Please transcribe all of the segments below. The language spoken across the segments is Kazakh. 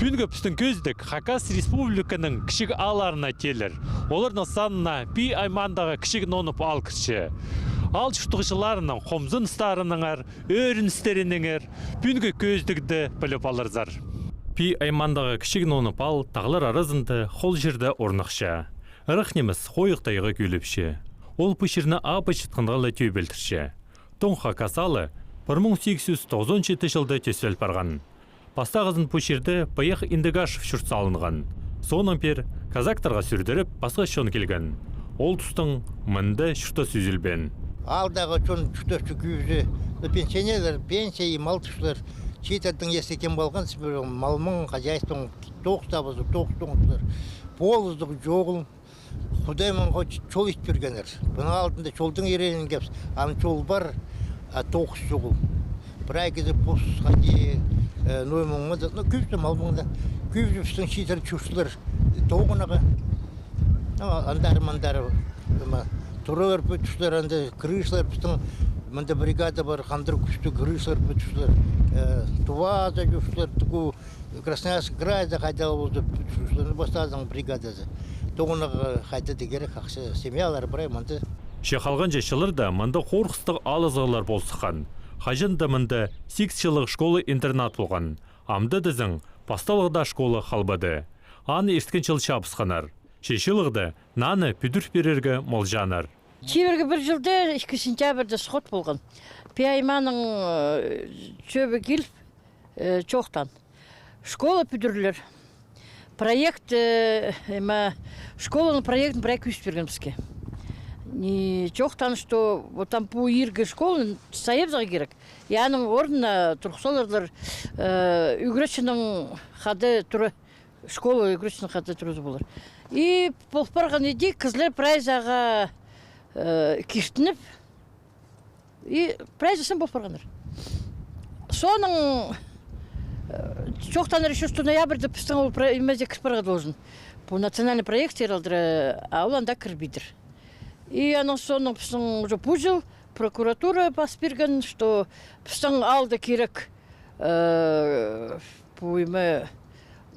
Күнгі пістің көздік Хакас республиканың кішік аларына келір. Олардың санына пи аймандағы кішік нонып ал кірші. Ал жұқтығышыларының қомзын ұстарыныңар, өрін істерініңер, күнгі көздікді біліп алырзар. Пи аймандағы кішік нонып ал тағылар арызынды қол жерді орнықша. Рахнеміз қойықтайғы күліпші. Ол пүшірні апы шытқынғалы түйбелтірші. Тоң Хакасалы 1897 жылды төсел барған. Пастағызын пүшірді баяқ Индігашев шүрт салынған. Сонан пер казактарға сүрдіріп басқа шон келген. Ол тұстың мұнды шүрті сүзілбен. Алдағы чон шүрті күйізі пенсионерлер, пенсия и мал тұшылар. Чейтардың естекен болған малмың, хозяйствың тоқтабызы, тоқтыңыздар. Полыздық жоғыл. Құдаймын чол ит бергенер. Бұның алдында чолдың еренін кепс. Аны чол бар, тоқыс жоғыл. Бір айгізі посқа де, ноймыңды, көпті малмыңда. Көпті біздің шейтер чүшілер тоғынаға. Андары-мандары, тұры өрпі түшілер, крышлар біздің мұнда бригада бар, қандыр күшті крышлар бүтішілер. Туваза жүшілер, Красноярск крайда қайдалы болды бүтішілер, бастадың бригадасы. Тоғынаға қайтады керек, ақшы семьялар бірай мұнды. Шеқалған жешілерді мұнда қорқыстық алызғылар болсыған. Қажында мұнда 8 жылық школы-интернат болған. Амды дізің пасталығда школы қалбады. Аны ерткен жыл шабысқанар. Шешілігді наны пүдір берерге молжанар. Чеберге бір жылды 2 сентябрьді сқот болған. Пиайманың чөбі келіп чоқтан. Школа пүдірлер. Проект, школаның проектін бір күшіп берген бізге. Чоқтан, что вот там по ирге школы саебзаға керек. Яның орнына тұрқсоларлар үгіречінің қады тұры, школа үгіречінің қады тұрызы болар. И болпарған еді қызлер прайзаға кештініп, и прайзасын болпарғандар. Соның чоқтан решил, что ноябрьда пістің ол имезе кірпарға должен. По национальный проект ералдыры, а ол анда кірбейдір. И оно соның пістің уже пужил, прокуратура паспирген, что пістің алды керек по име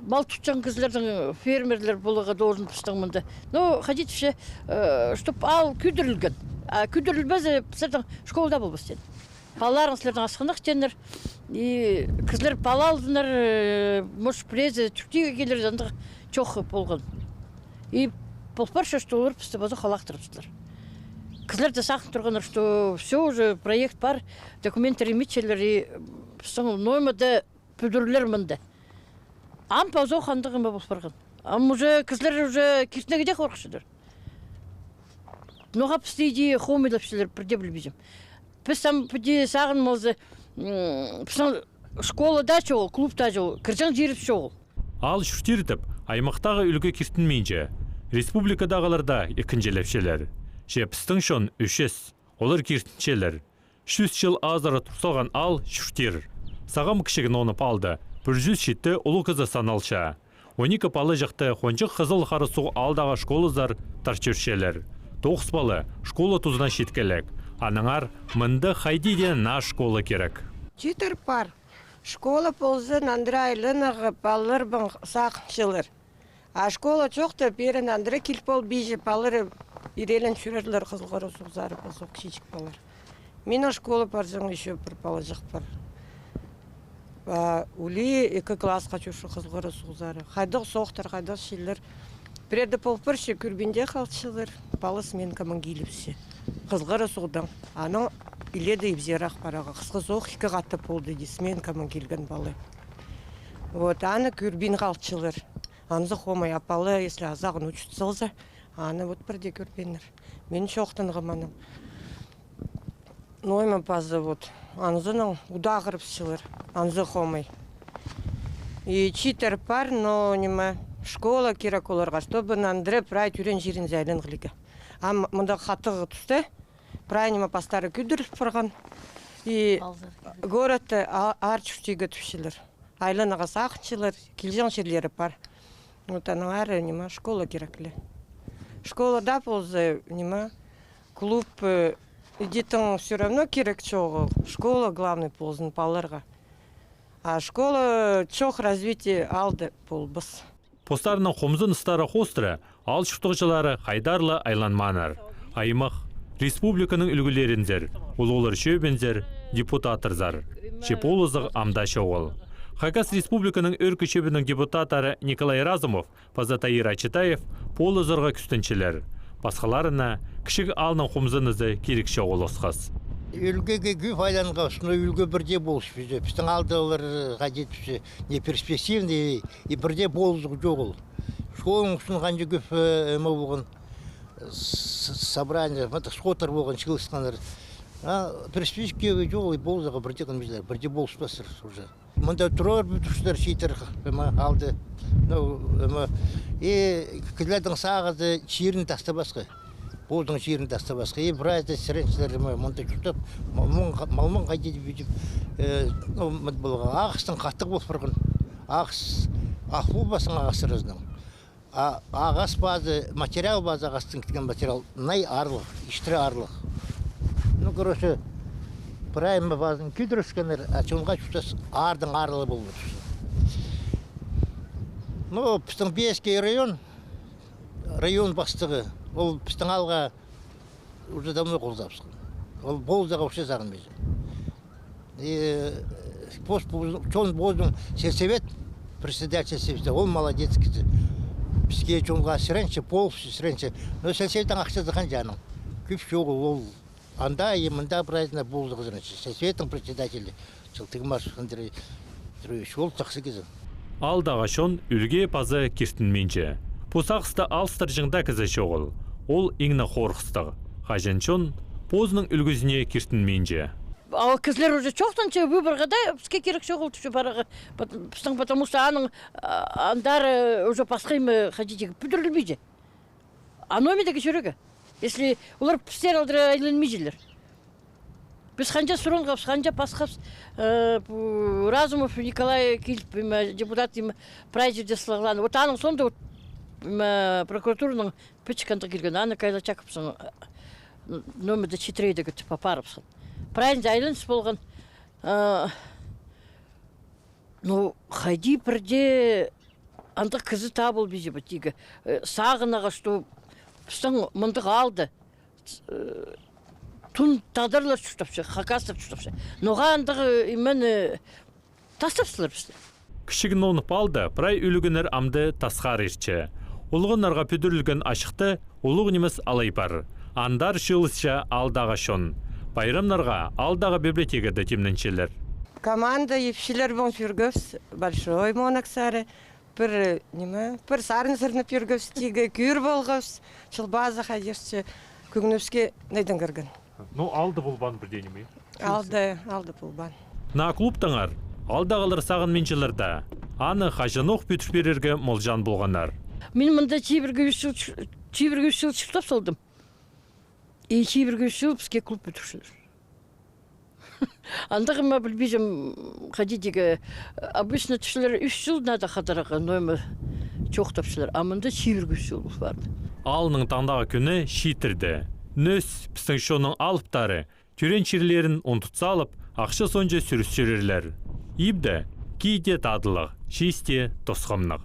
мал тұтчан кізлердің фермерлер болуға должен пістің мұнда. Но хотите все, чтоб ал күдірілген. А күдірілбәзі пістердің школда болбас ден. Паларын сілердің асқындық денер. И кізлер пала алдынар, может, презе түртіге келер зандық чоқ болған. И полпарша, что олар пісті базы қалақтырыпсылар. Кізлерді сақын тұрғаныр, что все уже проект бар, документтер емечелер, и пістің ноймады пүдірлер мұнды. Ам паузу қандығын ба болпарған. Ам уже кізлер уже кертінеге де қорқышыдыр. Ноға пісті идея қомилап шелер бірде білбейзім. Біз там піде сағын мазы школа да чоғыл, клуб да чоғыл, кіржан жеріп чоғыл. Ал шүртерітіп, аймақтағы үлгі кертінмейінше, республикадағыларда екінжелепшелер. Шепістің шон үшес, олар кертіншелер. 100 жыл азары тұрсалған ал шүртер. Сағам кішігін онып алды, 100 шетті ұлы қызы саналша. 12 палы жақты қончық қызыл қарысу алдағы школызар тарчершелер. 9 балы школа тұзына шеткелек. Аныңар мұнды хайдиден на школа керек. Читер пар. Школа ползын андырайлынығы балыр бұн сақыншылыр. А школа чоқты берін андыры келпол бейжі балыры ирелін шүрерлер қызылғары сұғзары болсық кешік балыр. Менің школа парзың еще бір балы жық бар. Улі 2 классқа чөші қызылғары сұғзары. Қайдық соқтар, қайдық шелер. Біреді полпыршы күрбенде қалшылыр. Балыс мен кімін келіпсе. Қызылғары сұғдың. Аның иледі ебзерақ параға. Қысқы соқ 2 қатты болды дейс. Мен кімін келген балы. Вот, аны күрбен қалшылыр. Анзы қомай апалы, если азағын учит сылзы, аны вот бірде көрбенір. Мен шоқтын ғыманым. Нойма пазы вот, анзының удағырып сылыр, анзы қомай. И читер пар, но нема школа керек оларға, чтобы нандыры прай түрен жерін зәйлін ғылігі. Ам мұнда қатығы түсті, прай нема пастары күдіріп тұрған. И городты арчүштегі түшілер. Айланаға сақыншылар, келжен жерлері бар. Вот она аре, нема школа керекле. Школа да ползы, нема клуб идитің все равно керек чоғы. Школа главный ползын палырға. А школа чох развитие алды болбыс. Постарының қомзын ұстары қостыры, ал шықтықшылары қайдарлы айланманар. Аймақ, республиканың үлгілерінзер, олғылар шөбензер, депутатырзар. Шеполызық амдашы ол. Хакас республиканың өркі шөбінің депутатары Николай Разумов, Пазатайыр Ачытаев, полызырға күстіншілер. Басқаларына кішік алының қомзынызы керекші олысқыз. Үлгіге көп айланға, сұны үлгі бірде болшы бізде. Біздің алдылар ғадет бізде не перспективный, и бірде болызық жоқ ол. Школың ұсын қанжы көп өмі болған собрание, сходар болған шығылысқандар. Перспективы жоқ, и болызығы бірде қынбезлер, бірде болыспасыр уже. Мұнда тұрар бүтіштер шейтер алды. И кілердің сағызы шерін тастабасқы. Болдың жерін тастабасқа. Біразда сіреншілер мұнда жұтып, малмын қайдеді бүйтіп, ағыстың қаттық болып біргін. Ағыс, ақыл басың ағасы разның. Ағас базы, материал базы ағастың кеткен материал, най арлық, іштірі арлық. Короче, прайымы базың күйдіріскенер, чонға жұтас ардың арлығы болып. Біздің Бескей район бастығы, ол біздің алға уже давно қолдапсың. Ол болзаға өше зағын бейді. Чон боздың сельсовет, председатель сельсовета, ол молодец кізі. Бізге чонға сіренші, пол сіренші. Но сельсоветтің ақшасы қан жаның. Көп жоғы ол анда, емында біразына болзығы зіренші. Сельсоветтің председателі, Жылтығмар Андрей Петрович, ол тақсы кізі. Алдағы шон үлге пазы кертін менші. Посақысты алыстыр жыңда кізі шоғыл. Ол еңні қорқыстығы. Қажен шон позының үлгізіне кертін менші. Ал кізлер уже чоқтанчы выборға да бізге керек шоғыл түші барағы. Потому что аның андары уже пасқаймы қадетегі бүдірілмейді. Аномедегі жүрегі. Если олар пістер алдыры айленмейділер. Біз қанша сұрынғапс, қанша пасқапс, Разумов Николай келіп, депутат прайзерде сылағыланы. Вот аның сонда прокуратураның пүчканды келген, аны кайла чакыпсың, номерді 4-ді күтіп апарыпсың. Прайзерде айленс болған. Қайди бірде андық кізі табыл бейді бәтегі. Сағынаға, что біздің мұндық алды. Тун тадырлар чуштапшы, хакастар чуштапшы. Ноға андығы имені тастапсылар бізді. Кішігін онып алды, прай үлігінер амды тасқар ерчі. Олғынарға пүдірілген ашықты, олық немес алай бар. Андар шылысша алдағы шон. Байрамнарға алдағы библиотекада темненшелер. Команда епшілер bon пюргөвс, большой монаксары. Бір сарын-сырны пюргөвс, тегі күйір болғөвс, чылбазы қадерші күгінөвске найдан кірген. Алды бұлбан бірдені ме? Алды бұлбан. На клубтаңар, алдағылар сағын меншілерді. Аны қажануқ бүтір берерге молжан болғанар. Мен мұнда чейбірге 3 жыл шықтап солдым. И чейбірге 3 жыл бізге клуб бүтіршілер. Андағыма білбейжім қадетегі обычно түшілер 3 жыл нада қадараға ноймы чоқтапшылар. А мұнда чейбірге 3 жыл барды. Алының таңдағы күні шийтірді. Нөс пістің шоның алыптары, түрен черлерін ұнтытса алып, ақшы сонжа сүріс жүрерлер. Ибді, кейде тадылық, шейсте тосқамнық.